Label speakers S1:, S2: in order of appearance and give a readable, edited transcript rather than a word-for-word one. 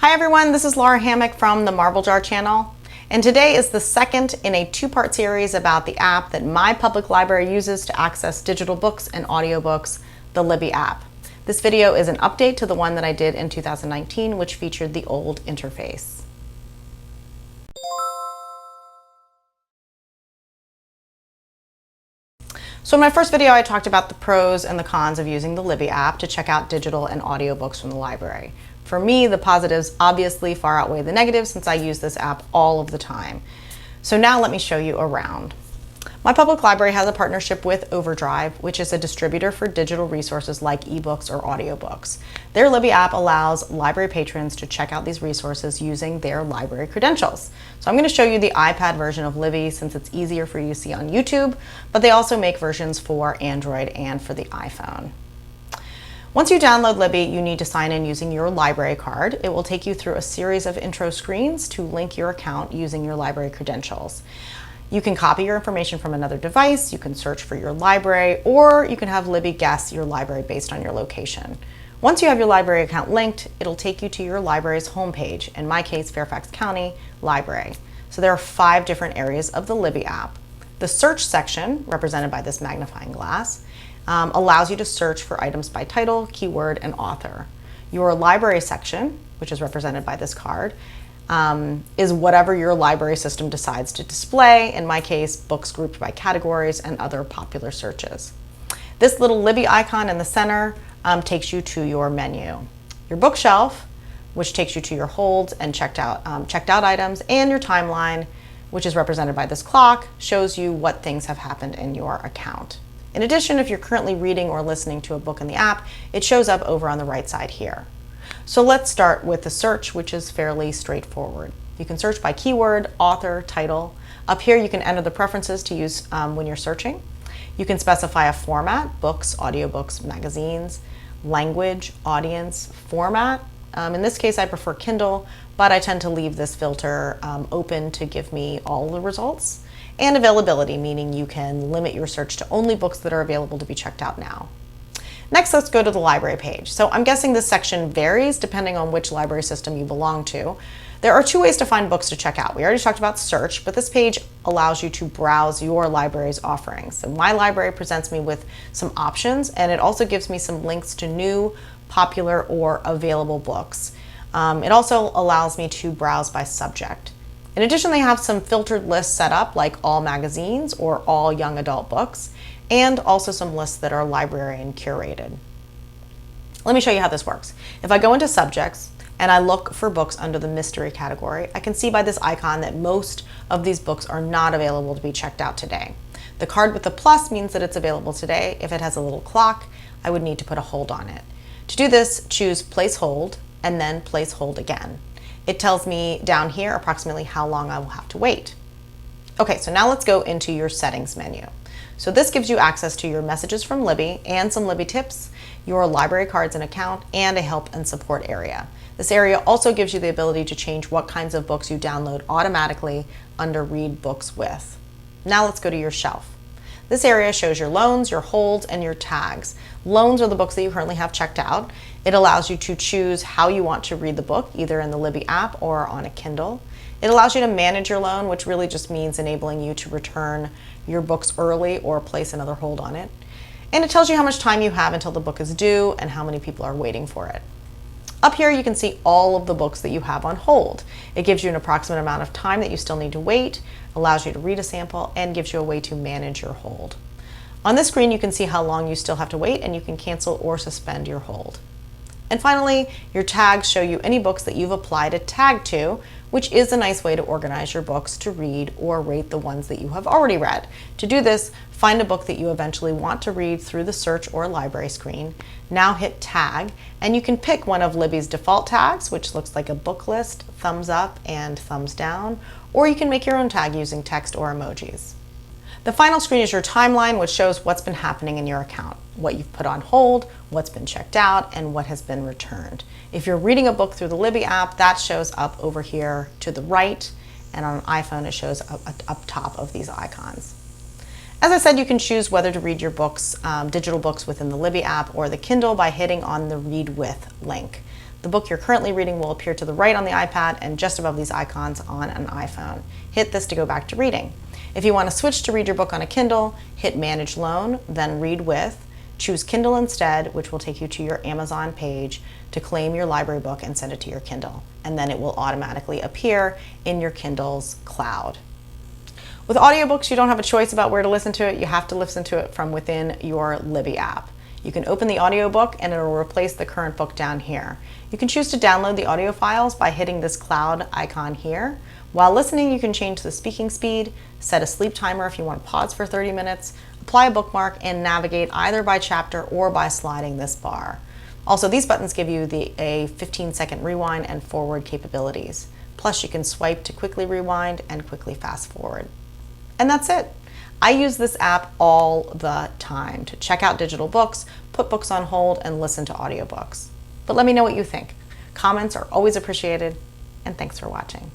S1: Hi everyone, this is Lara Hammock from the Marble Jar channel, and today is the second in a two-part series about the app that my public library uses to access digital books and audiobooks, the Libby app. This video is an update to the one that I did in 2019, which featured the old interface. So in my first video, I talked about the pros and the cons of using the Libby app to check out digital and audiobooks from the library. For me, the positives obviously far outweigh the negatives since I use this app all of the time. So now let me show you around. My public library has a partnership with Overdrive, which is a distributor for digital resources like eBooks or audiobooks. Their Libby app allows library patrons to check out these resources using their library credentials. So I'm going to show you the iPad version of Libby since it's easier for you to see on YouTube, but they also make versions for Android and for the iPhone. Once you download Libby, you need to sign in using your library card. It will take you through a series of intro screens to link your account using your library credentials. You can copy your information from another device, you can search for your library, or you can have Libby guess your library based on your location. Once you have your library account linked, it'll take you to your library's homepage, in my case, Fairfax County Library. So there are 5 different areas of the Libby app. The search section, represented by this magnifying glass, allows you to search for items by title, keyword, and author. Your library section, which is represented by this card, is whatever your library system decides to display, in my case, books grouped by categories and other popular searches. This little Libby icon in the center takes you to your menu. Your bookshelf, which takes you to your holds and checked out items, and your timeline, which is represented by this clock, shows you what things have happened in your account. In addition, if you're currently reading or listening to a book in the app, it shows up over on the right side here. So let's start with the search, which is fairly straightforward. You can search by keyword, author, title. Up here you can enter the preferences to use when you're searching. You can specify a format, books, audiobooks, magazines, language, audience, format. In this case I prefer Kindle, but I tend to leave this filter open to give me all the results. And availability, meaning you can limit your search to only books that are available to be checked out now. Next, let's go to the library page. So I'm guessing this section varies depending on which library system you belong to. There are 2 ways to find books to check out. We already talked about search, but this page allows you to browse your library's offerings. So my library presents me with some options, and it also gives me some links to new, popular, or available books. It also allows me to browse by subject. In addition, they have some filtered lists set up, like all magazines or all young adult books, and also some lists that are librarian curated. Let me show you how this works. If I go into subjects and I look for books under the mystery category, I can see by this icon that most of these books are not available to be checked out today. The card with the plus means that it's available today. If it has a little clock, I would need to put a hold on it. To do this, choose place hold and then place hold again. It tells me down here approximately how long I will have to wait. Okay, so now let's go into your settings menu. So this gives you access to your messages from Libby and some Libby tips, your library cards and account, and a help and support area. This area also gives you the ability to change what kinds of books you download automatically under Read Books With. Now let's go to your shelf. This area shows your loans, your holds, and your tags. Loans are the books that you currently have checked out. It allows you to choose how you want to read the book, either in the Libby app or on a Kindle. It allows you to manage your loan, which really just means enabling you to return your books early or place another hold on it. And it tells you how much time you have until the book is due and how many people are waiting for it. Up here you can see all of the books that you have on hold. It gives you an approximate amount of time that you still need to wait, allows you to read a sample, and gives you a way to manage your hold. On this screen you can see how long you still have to wait, and you can cancel or suspend your hold. And finally, your tags show you any books that you've applied a tag to, which is a nice way to organize your books to read or rate the ones that you have already read. To do this, find a book that you eventually want to read through the search or library screen. Now hit tag, and you can pick one of Libby's default tags, which looks like a book list, thumbs up, and thumbs down, or you can make your own tag using text or emojis. The final screen is your timeline, which shows what's been happening in your account, what you've put on hold, what's been checked out, and what has been returned. If you're reading a book through the Libby app, that shows up over here to the right, and on an iPhone it shows up top of these icons. As I said, you can choose whether to read your books, digital books within the Libby app or the Kindle by hitting on the Read With link. The book you're currently reading will appear to the right on the iPad and just above these icons on an iPhone. Hit this to go back to reading. If you want to switch to read your book on a Kindle, hit Manage Loan, then Read With. Choose Kindle instead, which will take you to your Amazon page to claim your library book and send it to your Kindle. And then it will automatically appear in your Kindle's cloud. With audiobooks, you don't have a choice about where to listen to it. You have to listen to it from within your Libby app. You can open the audiobook and it will replace the current book down here. You can choose to download the audio files by hitting this cloud icon here. While listening, you can change the speaking speed, set a sleep timer if you want to pause for 30 minutes, apply a bookmark, and navigate either by chapter or by sliding this bar. Also, these buttons give you a 15-second rewind and forward capabilities. Plus, you can swipe to quickly rewind and quickly fast forward. And that's it. I use this app all the time to check out digital books, put books on hold, and listen to audiobooks. But let me know what you think. Comments are always appreciated, and thanks for watching.